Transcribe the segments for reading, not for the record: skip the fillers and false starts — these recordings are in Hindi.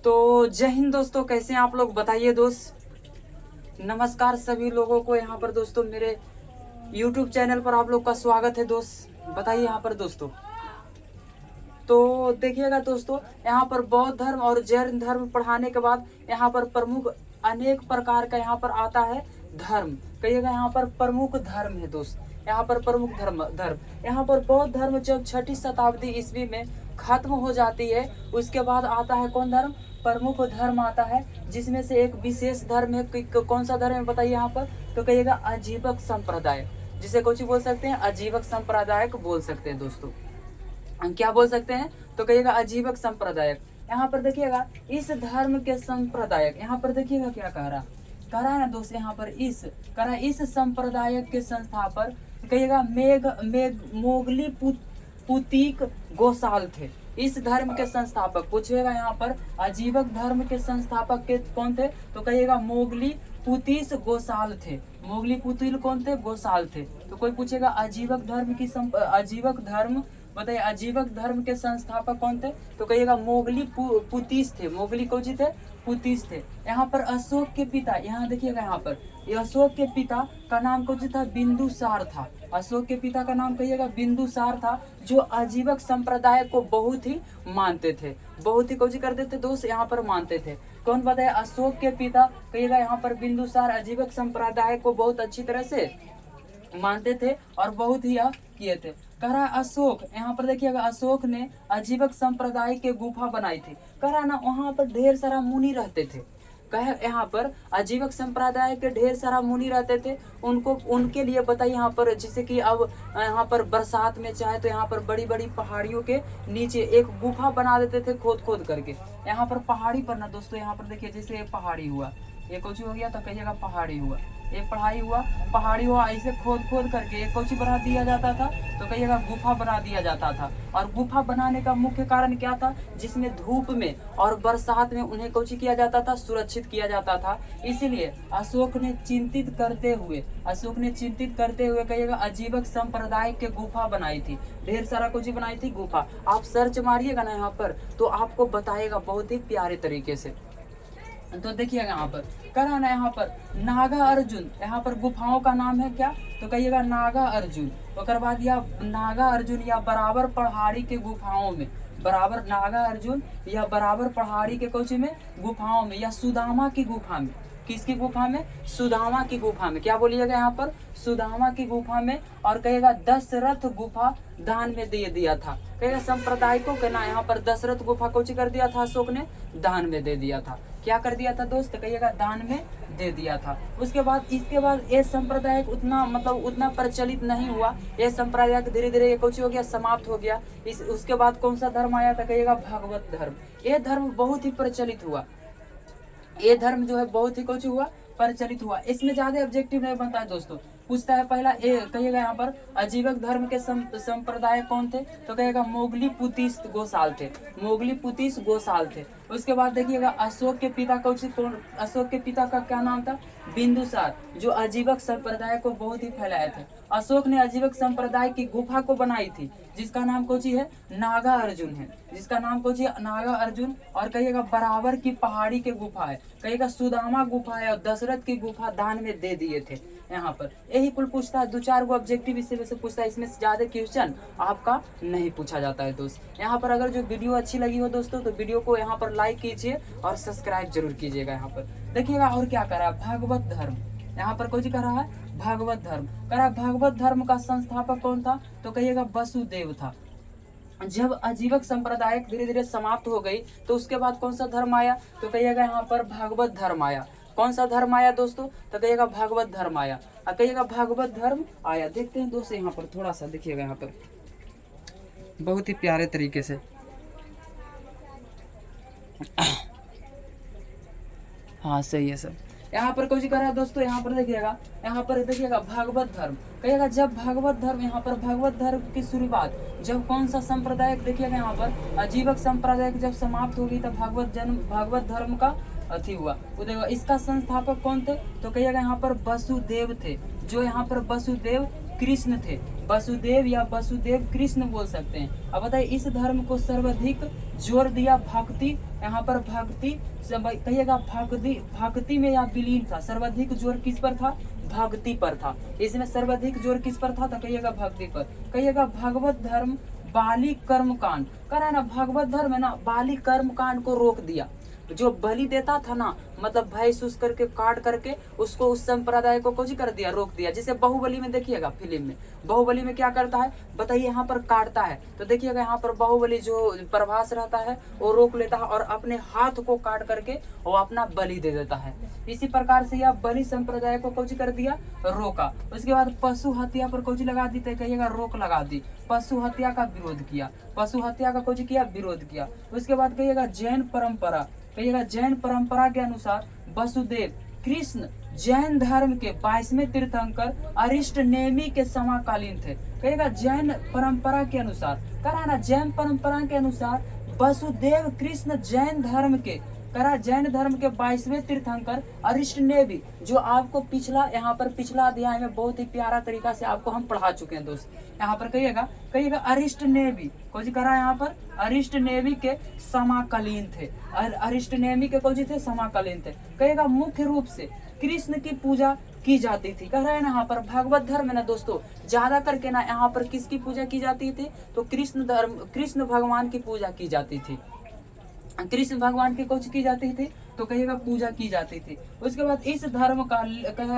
तो जय हिंद दोस्तों, कैसे हैं आप लोग बताइए दोस्त। नमस्कार सभी लोगों को यहाँ पर दोस्तों, मेरे YouTube चैनल पर आप लोग का स्वागत है दोस्त। बताइए यहाँ पर दोस्तों, तो देखिएगा दोस्तों, यहाँ पर बौद्ध धर्म और जैन धर्म पढ़ाने के बाद यहाँ पर प्रमुख अनेक प्रकार का यहाँ पर आता है धर्म। कहिएगा यहाँ पर प्रमुख धर्म है दोस्त, यहाँ पर प्रमुख धर्म यहाँ पर बौद्ध धर्म जब 6ठी शताब्दी ईस्वी में खत्म हो जाती है, उसके बाद आता है कौन धर्म, प्रमुख धर्म आता है, जिसमें से एक विशेष धर्म है। कौन सा धर्म है बताइए यहाँ पर, तो कहिएगा अजीवक संप्रदाय, जिसे कुछ बोल सकते हैं अजीवक संप्रदायक बोल सकते हैं दोस्तों। क्या बोल सकते हैं, तो कहिएगा अजीवक संप्रदायक। यहाँ पर देखिएगा इस धर्म के संप्रदायक, यहाँ पर देखिएगा क्या कह रहा है ना दोस्त, यहाँ पर इस संप्रदायक के संस्थापक कहिएगा मोगली पुतीक गोसाल थे। इस धर्म के संस्थापक पूछेगा यहाँ पर अजीवक धर्म के संस्थापक के कौन थे, तो कहिएगा मोगली पुतीस गोसाल थे। मोगली पुतील कौन थे, गोसाल थे। तो कोई पूछेगा अजीवक धर्म बताइए, अजीवक धर्म के संस्थापक कौन थे, तो कहिएगा मोगली पुतीस थे। मोगली कौन थे, पुतीस थे। यहाँ पर अशोक के पिता, यहाँ देखिएगा यहाँ पर अशोक के पिता का नाम कौन था, बिंदुसार था। अशोक के पिता का नाम कहिएगा बिंदुसार था, जो अजीवक संप्रदाय को बहुत ही मानते थे, बहुत ही कौन करते थे दोस्त, यहाँ पर मानते थे। कौन बताया, अशोक के पिता कहिएगा यहाँ पर बिंदुसार अजीवक संप्रदाय को बहुत अच्छी तरह से मानते थे और बहुत ही यह किए थे। कह रहा है अशोक, यहाँ पर देखिएगा अशोक ने अजीवक संप्रदाय के गुफा बनाई थी। कह रहा ना वहां पर ढेर सारा मुनि रहते थे। कहे यहाँ पर अजीवक संप्रदाय के ढेर सारा मुनि रहते थे, उनको उनके लिए बताइए यहाँ पर, जैसे कि अब यहाँ पर बरसात में चाहे तो यहाँ पर बड़ी बड़ी पहाड़ियों के नीचे एक गुफा बना देते थे खोद खोद करके। यहाँ पर पहाड़ी पर ना दोस्तों, यहाँ पर देखिए जैसे एक पहाड़ी हुआ, ये कुछ हो गया तो कहिएगा पहाड़ी हुआ, एक पहाड़ी हुआ, ऐसे खोद खोद करके एक कोची बना दिया जाता था, तो कहिएगा गुफा बना दिया जाता था। और गुफा बनाने का मुख्य कारण क्या था, जिसमें धूप में और बरसात में उन्हें कोची किया जाता था, सुरक्षित किया जाता था। इसीलिए अशोक ने चिंतित करते हुए कहिएगा अजीवक संप्रदाय के गुफा बनाई थी। ढेर सारा कोची बनाई थी, गुफा। आप सर्च मारिएगा ना यहाँ पर तो आपको बताएगा बहुत ही प्यारे तरीके से। तो देखिएगा यहाँ पर करा ना, यहाँ पर नागा अर्जुन, यहाँ पर गुफाओं का नाम है क्या, तो कहिएगा नागा अर्जुन। उसके बाद या नागा अर्जुन या बराबर पहाड़ी के गुफाओं में, बराबर नागा अर्जुन या बराबर पहाड़ी के कोची में गुफाओं में, या सुदामा की गुफा में। किसकी गुफा में, सुदामा की गुफा में। क्या बोलिएगा यहाँ पर, सुदामा की गुफा में। और कहेगा दशरथ गुफा दान में दे दिया था। कहेगा संप्रदाय को कहना यहाँ पर दशरथ गुफा कोची कर दिया था, अशोक ने दान में दे दिया था। क्या कर दिया था दोस्त, कहिएगा दान में दे दिया था। इसके बाद ये संप्रदाय उतना प्रचलित नहीं हुआ। ये संप्रदाय धीरे धीरे कुछ हो गया, समाप्त हो गया। उसके बाद कौन सा धर्म आया था, कहिएगा भागवत धर्म। ये धर्म बहुत ही प्रचलित हुआ, ये धर्म जो है बहुत ही कुछ हुआ, प्रचलित हुआ। इसमें ज्यादा ऑब्जेक्टिव नहीं बनता है दोस्तों। पूछता है पहला ए, कहिएगा यहाँ पर अजीवक धर्म के संप्रदाय कौन थे, तो कहिएगा मोगली पुतीस गोसाल थे। मोगली पुतीस गोसाल थे। उसके बाद देखिएगा अशोक के पिता अशोक के पिता का क्या नाम था, बिंदुसार, जो अजीवक संप्रदाय को बहुत ही फैलाए थे। अशोक ने अजीवक संप्रदाय की गुफा को बनाई थी, जिसका नाम कोची है, नागा अर्जुन है, जिसका नाम कोची है नागा अर्जुन। और कहिएगा बराबर की पहाड़ी के गुफा है, कहिएगा सुदामा गुफा है, और दशरथ की गुफा दान में दे दिए थे। यहाँ पर यही कुल पूछता है, 2-4 गो ऑब्जेक्टिव इससे वैसे पूछता है। इसमें ज्यादा क्वेश्चन आपका नहीं पूछा जाता है दोस्त। यहाँ पर अगर जो वीडियो अच्छी लगी हो दोस्तों, तो वीडियो को यहाँ पर लाइक कीजिए और सब्सक्राइब जरूर कीजिएगा। यहाँ पर देखिएगा और क्या कर रहा है, भागवत धर्म। यहाँ पर कुछ कर रहा है, भागवत धर्म कर रहा है। भागवत धर्म का संस्थापक कौन था, तो कहिएगा वसुदेव था। जब अजीवक संप्रदाय धीरे धीरे समाप्त हो गई, तो उसके बाद कौन सा धर्म आया, तो कहिएगा यहाँ पर भागवत धर्म आया। कौन सा धर्म आया दोस्तों, तो कहिएगा भागवत धर्म आया। कहिएगा भागवत धर्म आया। देखते हैं दोस्तों यहाँ पर थोड़ा सा देखिएगा, यहाँ पर बहुत ही प्यारे तरीके से हाँ सही है सर। यहाँ पर कुछ करा है दोस्तों, यहाँ पर देखिएगा भागवत धर्म। कहिएगा जब भागवत धर्म, यहाँ पर भागवत धर्म की शुरुआत जब कौन सा संप्रदाय, देखिएगा यहाँ पर अजीवक संप्रदाय जब समाप्त हो गई, तब भागवत धर्म का अथी हुआ। वो देखो इसका संस्थापक कौन थे, तो कहिएगा यहाँ पर वसुदेव थे। जो यहाँ पर वसुदेव कृष्ण थे, वसुदेव या वसुदेव कृष्ण बोल सकते हैं। अब बताइए इस धर्म को सर्वाधिक जोर दिया भक्ति, यहाँ पर भक्ति कहिएगा भक्ति में या विलीन था। सर्वाधिक जोर किस पर था? भक्ति पर था। इसमें सर्वाधिक जोर किस पर था? तो कहिएगा भक्ति पर। कहिएगा भगवत धर्म बाली कर्म कांड करा ना, भगवत धर्म है ना बाली कर्म कांड को रोक दिया। जो बलि देता था ना, मतलब भैंस उस करके काट करके उसको उस संप्रदाय को कुछ कर दिया, रोक दिया। जैसे बाहुबली में देखिएगा, फिल्म में बाहुबली में क्या करता है बताइए, यहाँ पर काटता है। तो देखिएगा यहाँ पर बाहुबली जो प्रभास रहता है वो रोक लेता है और अपने हाथ को काट करके वो अपना बलि दे देता है। इसी प्रकार से यह बलि संप्रदाय को कुछ कर दिया, रोका। उसके बाद पशु हत्या पर कुछ लगा दी, तो कहिएगा रोक लगा दी। पशु हत्या का विरोध किया, पशु हत्या का कुछ किया, विरोध किया। उसके बाद कहिएगा जैन परंपरा, कहिएगा जैन परंपरा के अनुसार वसुदेव कृष्ण जैन धर्म के 22वें तीर्थंकर अरिष्ट नेमि के समकालीन थे। कहिएगा जैन परंपरा के अनुसार, करा ना जैन परंपरा के अनुसार वसुदेव कृष्ण जैन धर्म के जैन धर्म के 22वें तीर्थंकर अरिष्ट नेमि, जो आपको पिछला यहाँ पर पिछला अध्याय में बहुत ही प्यारा तरीका से आपको हम पढ़ा चुके हैं दोस्त। यहाँ पर कहिएगा अरिष्ट नेमि कुछ करा, यहाँ पर अरिष्ट नेमि के समकालीन थे। अरिष्ट नेमि के कुछ थे, समकालीन थे। कहिएगा मुख्य रूप से कृष्ण की पूजा की जाती थी। कह रहे हैं ना यहाँ पर भगवत धर्म है ना दोस्तों, ज्यादा करके ना यहाँ पर किसकी पूजा की जाती थी? तो कृष्ण भगवान की पूजा की जाती थी। कृष्ण भगवान की कुछ की जाती थी, तो कहिएगा पूजा की जाती थी। उसके बाद इस धर्म का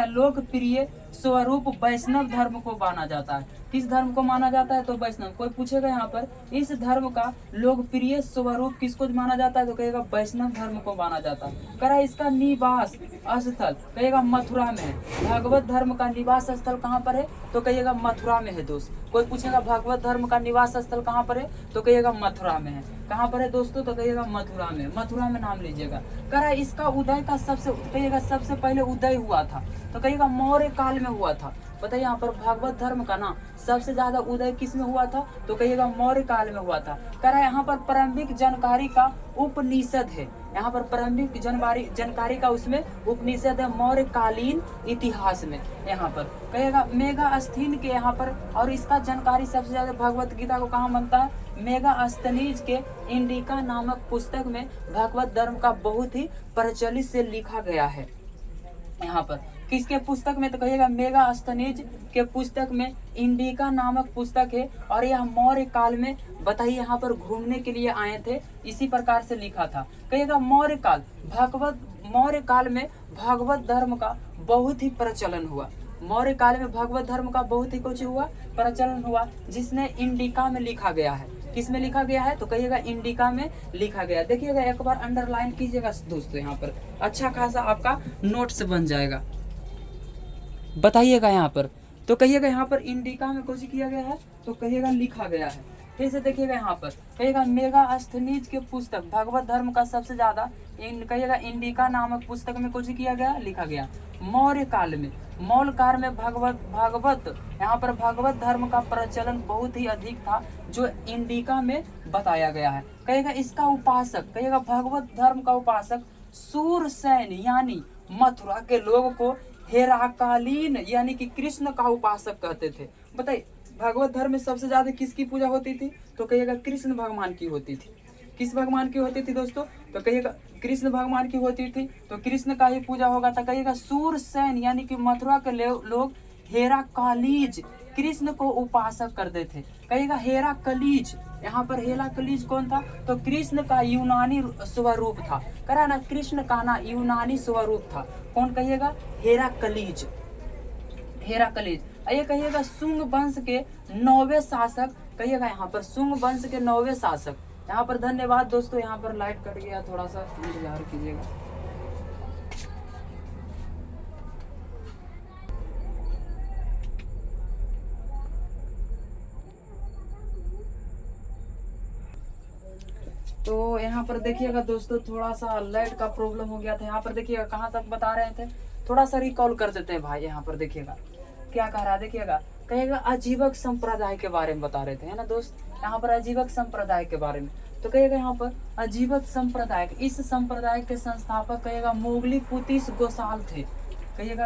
लोकप्रिय स्वरूप वैष्णव धर्म को माना जाता है। किस धर्म को माना जाता है? तो वैष्णव। कोई पूछेगा यहाँ पर इस धर्म का लोकप्रिय स्वरूप किसको माना जाता है? तो कहिएगा वैष्णव धर्म को माना जाता है। करा इसका निवास स्थल कहिएगा मथुरा में है। भगवत धर्म का निवास स्थल कहाँ पर है? तो कहिएगा मथुरा में है दोस्त। कोई पूछेगा भगवत धर्म का निवास स्थल कहाँ पर है? तो कहिएगा मथुरा में है। कहाँ पर है दोस्तों? तो कहिएगा मथुरा में। मथुरा में नाम लीजिएगा। करा इसका उदय का सबसे पहले उदय हुआ था, तो कहिएगा मौर्य काल में हुआ था। बताइए यहाँ पर भगवत धर्म का ना सबसे ज्यादा उदय किस में हुआ था? तो कहिएगा मौर्य काल में हुआ था। कह रहा है यहाँ पर प्रारंभिक जानकारी का उपनिषद है। यहाँ पर प्रारंभिक जानकारी का उसमें उपनिषद है मौर्य कालीन इतिहास में। यहाँ पर कहिएगा मेगास्थनीज के यहाँ पर, और इसका जानकारी सबसे ज्यादा भगवत गीता को कहाँ बनता है? मेगास्थनीज के इंडिका नामक पुस्तक में भगवत धर्म का बहुत ही प्रचलित से लिखा गया है। यहाँ पर किसके पुस्तक में? तो कहिएगा मेगास्थनीज के पुस्तक में इंडिका नामक पुस्तक है, और यह मौर्य काल में बताइए यहाँ पर घूमने के लिए आए थे, इसी प्रकार से लिखा था। कहिएगा मौर्य काल में भगवत धर्म का बहुत ही प्रचलन हुआ। मौर्य काल में भगवत धर्म का बहुत ही कुछ हुआ, प्रचलन हुआ, जिसने इंडिका में लिखा गया है। किस में लिखा गया है? तो कहिएगा इंडिका में लिखा गया। देखिएगा एक बार अंडरलाइन कीजिएगा दोस्तों, यहाँ पर अच्छा खासा आपका नोट्स बन जाएगा। बताइएगा यहाँ पर, तो कहिएगा यहाँ पर इंडिका में कुछ किया गया है, तो कहिएगा लिखा गया है। फिर से देखिएगा यहाँ पर कहिएगा मेगास्थनीज के पुस्तक भगवत धर्म का सबसे ज्यादा कहिएगा इंडिका नामक पुस्तक में कुछ किया गया, लिखा गया। मौर्य काल में भगवत यहाँ पर भगवत धर्म का प्रचलन बहुत ही अधिक था, जो इंडिका में बताया गया है। कहिएगा इसका उपासक कहिएगा भगवत धर्म का उपासक सूरसेन यानी मथुरा के लोगों को हेराकालीन यानी कि कृष्ण का उपासक कहते थे। बताइए भगवत धर्म में सबसे ज्यादा किसकी पूजा होती थी? तो कहिएगा कृष्ण भगवान की होती थी। किस भगवान की होती थी दोस्तों? तो कहिएगा कृष्ण भगवान की होती थी, तो कृष्ण का ही पूजा होगा। तो कहिएगा सूरसेन यानी कि मथुरा के लोग हेराकालीज कृष्ण को उपासक करते थे। कहिएगा हेराकलीज, यहाँ पर हेराकलीज कौन था? तो कृष्ण का यूनानी स्वरूप था। करा ना कृष्ण का ना यूनानी स्वरूप था। कौन? कहिएगा हेराकलीज। ये कहिएगा शुंग वंश के 9वें शासक। कहिएगा यहाँ पर शुंग वंश के 9वें शासक। यहाँ पर धन्यवाद दोस्तों, यहाँ पर लाइट कट गया, थोड़ा सा इंतजार कीजिएगा। तो यहाँ पर देखिएगा दोस्तों, थोड़ा सा लाइट का प्रॉब्लम हो गया था। यहाँ पर देखिएगा कहाँ तक बता रहे थे, थोड़ा सा रिकॉल कर देते हैं भाई। यहाँ पर देखिएगा क्या कह रहा है, देखिएगा कहेगा अजीवक संप्रदाय के बारे में बता रहे थे, है ना दोस्त। यहाँ पर अजीवक संप्रदाय के बारे में, तो कहेगा यहाँ पर अजीवक संप्रदाय, इस संप्रदाय के संस्थापक कहेगा मोगली पुतीस गोसाल थे। कहिएगा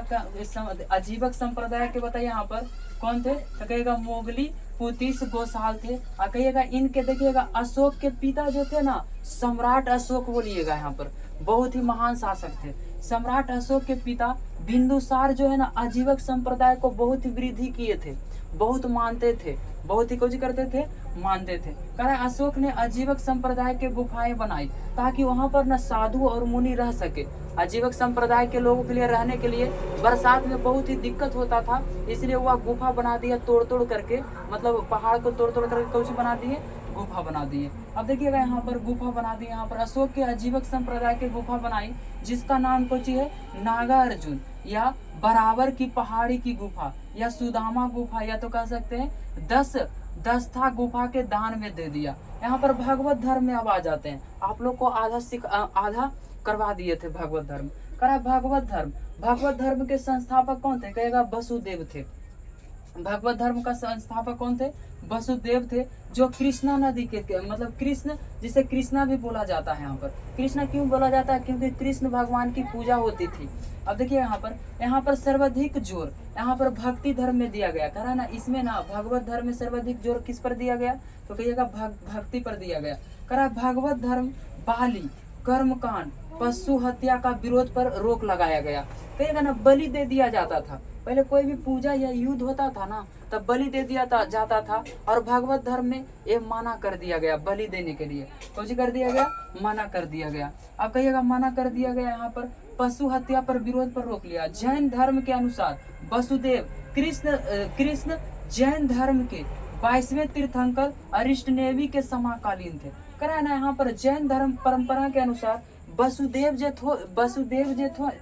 अजीवक संप्रदाय के बताइए यहाँ पर कौन थे? तो कहिएगा मोगली पुतीस गोसाल थे। और कहिएगा इनके देखिएगा अशोक के पिता जो थे ना, सम्राट अशोक बोलिएगा यहाँ पर, बहुत ही महान शासक थे। सम्राट अशोक के पिता बिंदुसार जो है ना आजीवक संप्रदाय को बहुत ही वृद्धि किए थे, बहुत मानते थे, बहुत ही कुछ करते थे, मानते थे। कहा अशोक ने आजीवक संप्रदाय के गुफाएं बनाई ताकि वहां पर न साधु और मुनि रह सके। आजीवक संप्रदाय के लोगों के लिए रहने के लिए बरसात में बहुत ही दिक्कत होता था, इसलिए वह गुफा बना दिया तोड़ तोड़ करके, मतलब पहाड़ को तोड़ तोड़ करके कुछ बना दिए, गुफा बना दिए। अब देखिएगा यहाँ पर गुफा बना दी, यहाँ पर अशोक के आजीवक संप्रदाय के गुफा बनाई जिसका नाम कुछ है नागार्जुन, या बराबर की पहाड़ी की गुफा, या सुदामा गुफा, या तो कह सकते हैं दस्ता गुफा के दान में दे दिया। यहाँ पर भगवत धर्म में अब आ जाते हैं, आप लोग को आधा करवा दिए थे भगवत धर्म। करा भगवत धर्म के संस्थापक कौन थे? कहेगा वसुदेव थे। भगवत धर्म का संस्थापक कौन थे? वसुदेव थे, जो कृष्णा नदी के मतलब कृष्ण, जिसे कृष्णा भी बोला जाता है। यहाँ पर कृष्णा क्यों बोला जाता है? क्योंकि कृष्ण भगवान की पूजा होती थी। अब देखिए यहाँ पर सर्वाधिक जोर यहाँ पर भक्ति धर्म में दिया गया। कहा ना इसमें ना भगवत धर्म में सर्वाधिक जोर किस पर दिया गया? तो कहिएगा भक्ति पर दिया गया। कहा भगवत धर्म बाली, कर्मकांड, पशु हत्या का विरोध पर रोक लगाया गया। कहिएगा ना बलि दे दिया जाता था, पहले कोई भी पूजा या युद्ध होता था ना तब बलि दे दिया जाता था, और भगवत धर्म में ये मना कर दिया गया बलि देने के लिए। कुछ कर दिया गया? मना कर दिया गया। अब कहिएगा मना कर दिया गया। यहाँ पर पशु हत्या पर विरोध पर रोक लिया। जैन धर्म के अनुसार वसुदेव कृष्ण जैन धर्म के 22वें तीर्थंकर अरिष्टनेमी के समकालीन थे। करा ना यहाँ पर जैन धर्म परंपरा के अनुसार वसुदेव जो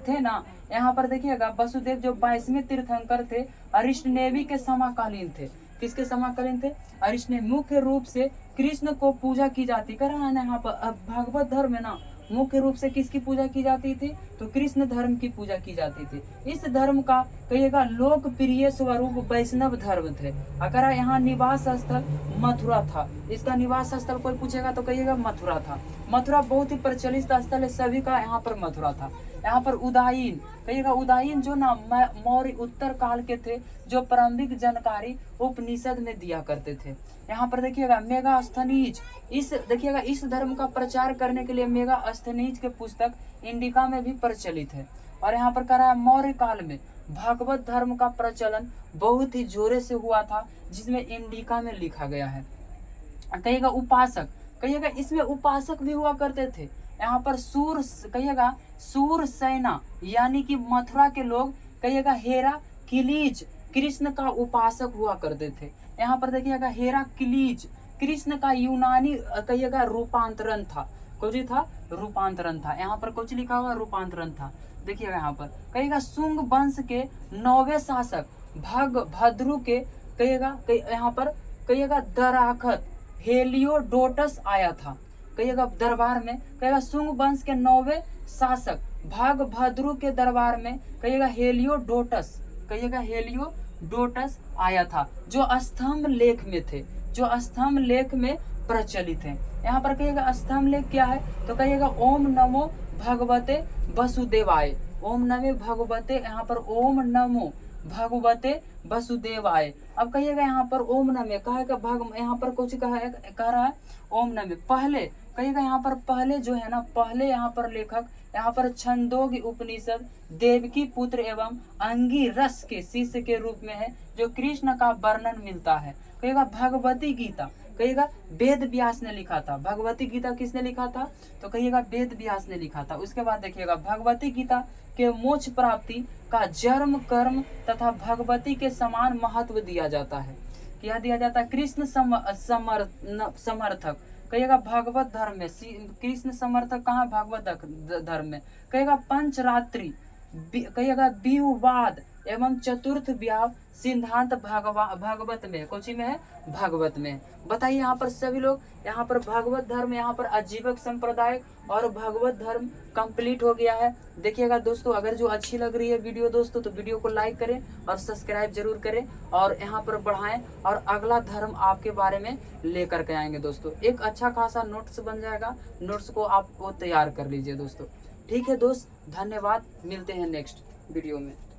थे ना, यहाँ पर देखिएगा वसुदेव जो 22वें तीर्थंकर थे अरिष्टनेमी के समकालीन थे। किसके समकालीन थे? अरिष्टनेमी। मुख्य रूप से कृष्ण को पूजा की जाती। कह रहा है ना यहाँ पर भगवत धर्म में ना मुख्य रूप से किसकी पूजा की जाती थी? तो कृष्ण धर्म की पूजा की जाती थी। इस धर्म का कहिएगा लोकप्रिय स्वरूप वैष्णव धर्म थे। अगर यहाँ निवास स्थल मथुरा था, इसका निवास स्थल कोई पूछेगा तो कहिएगा मथुरा था। मथुरा बहुत ही प्रचलित स्थल है सभी का, यहाँ पर मथुरा था। यहाँ पर उदायीन, कहिएगा उदायीन जो ना मौर्य उत्तर काल के थे, जो प्रारंभिक जानकारी उपनिषद में दिया करते थे। यहाँ पर देखिएगा मेगास्थनीज, देखिएगा इस धर्म का प्रचार करने के लिए मेगास्थनीज के पुस्तक इंडिका में भी प्रचलित है। और यहाँ पर कह रहा है मौर्य काल में भगवत धर्म का प्रचलन बहुत ही जोरे से हुआ था, जिसमें इंडिका में लिखा गया है। कहिएगा उपासक, कहिएगा इसमें उपासक भी हुआ करते थे। यहाँ पर सूर सेना यानी कि मथुरा के लोग कहिएगा हेरा किलीज कृष्ण का उपासक हुआ करते थे। यहाँ पर देखिएगा हेरा किलीज कृष्ण का यूनानी कहिएगा रूपांतरण था। कुछ था? रूपांतरण था। यहाँ पर कुछ लिखा हुआ रूपांतरण था। देखिएगा यहाँ पर कहिएगा शुंग वंश के 9वें शासक भद्रु के कहिएगा यहाँ पर कहिएगा दराखत हेलियोडोटस आया था। कहिएगा दरबार में कहिएगा शुंग वंश के 9वें शासक भद्रु के दरबार में कहिएगा हेलियोडोटस आया था, जो स्तंभ लेख में थे, जो स्तंभ लेख में प्रचलित है। यहाँ पर कहिएगा स्तंभ लेख क्या है? तो कहिएगा ओम नमो भगवते वसुदेवाय, ओम नमो भगवते, यहाँ पर ओम नमो भगवते वसुदेवाय। अब कहिएगा यहाँ पर ओम नमे कहा यहाँ पर कुछ कह रहा है ओम नमे। पहले कहिएगा यहाँ पर पहले जो है ना, पहले यहाँ पर लेखक यहाँ पर छंदोग्य उपनिषद देवकी पुत्र एवं अंगिरस के शिष्य के रूप में है, जो कृष्ण का वर्णन मिलता है। कहिएगा भगवती गीता, कहिएगा वेद व्यास ने लिखा था। भगवती गीता किसने लिखा था? तो कहिएगा वेद व्यास ने लिखा था। उसके बाद देखिएगा भगवती गीता के मोक्ष प्राप्ति का जन्म कर्म तथा भगवती के समान महत्व दिया जाता है। क्या दिया जाता है? कृष्ण समर्थक, कहिएगा भगवत धर्म में कृष्ण समर्थक कहाँ? भगवत धर्म में। कहिएगा पंचरात्रि, कहिएगा विवाद एवं चतुर्थ व्याव सिद्धांत भागवत में, कौची में है? भागवत में। बताइए यहाँ पर सभी लोग, यहाँ पर भागवत धर्म, यहाँ पर आजीवक संप्रदाय और भागवत धर्म कंप्लीट हो गया है। देखिएगा दोस्तों, अगर जो अच्छी लग रही है वीडियो दोस्तों, तो वीडियो को लाइक करें और सब्सक्राइब जरूर करें और यहाँ पर बढ़ाएं, और अगला धर्म आपके बारे में लेकर के आएंगे दोस्तों। एक अच्छा खासा नोट्स बन जाएगा, नोट्स को आप वो तैयार कर लीजिए दोस्तों। ठीक है दोस्त, धन्यवाद, मिलते हैं नेक्स्ट वीडियो में।